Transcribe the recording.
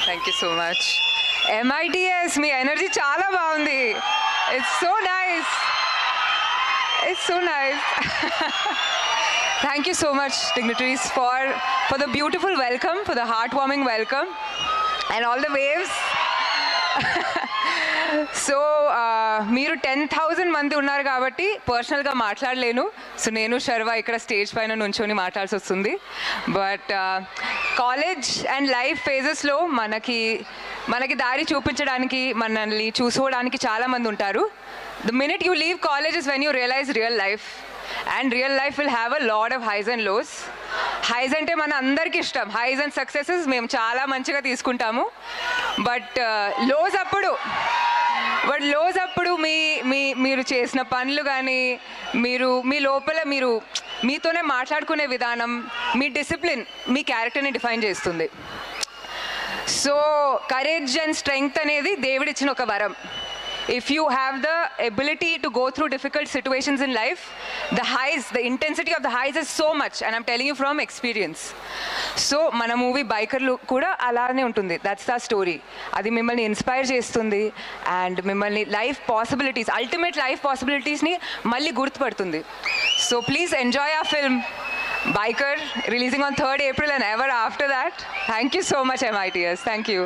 Thank you so much. MITS me energy చాలా బాగుంది. It's so nice. It's so nice. Thank you so much dignitaries for the beautiful welcome, for the heartwarming welcome and all the waves. So మీరు 10,000 మంది ఉన్నారు కాబట్టి పర్సనల్గా మాట్లాడలేను. So నేను శర్వ ఇక్కడ స్టేజ్ పైన నుంచొని మాట్లాడాల్సి వస్తుంది. బట్ కాలేజ్ అండ్ లైఫ్ ఫేజెస్లో మనకి దారి చూపించడానికి, మనల్ని చూసుకోవడానికి చాలామంది ఉంటారు. The minute you leave college is when you realise real life. And real life will have a lot of highs and lows. Highs అంటే మన అందరికీ ఇష్టం. హైస్ అండ్ సక్సెసెస్ మేము చాలా మంచిగా తీసుకుంటాము. బట్ లోస్ అప్పుడు మీరు చేసిన పనులు కానీ, మీ లోపల మీతోనే మాట్లాడుకునే విధానం, మీ డిసిప్లిన్ మీ క్యారెక్టర్ని డిఫైన్ చేస్తుంది. సో కరేజ్ అండ్ స్ట్రెంగ్త్ అనేది దేవుడిచ్చిన ఒక వరం. If you have the ability to go through difficult situations in life, the intensity of the highs is so much, and I'm telling you from experience. So మన movie బైకర్లు కూడా అలానే ఉంటుంది. That's the story. అది మిమ్మల్ని inspire చేస్తుంది and మిమ్మల్ని ultimate life పాసిబిలిటీస్ని మళ్ళీ గుర్తుపడుతుంది. So please enjoy ఆ film Biker, releasing on 3rd April and ever after that. Thank you so much, MITS. Thank you.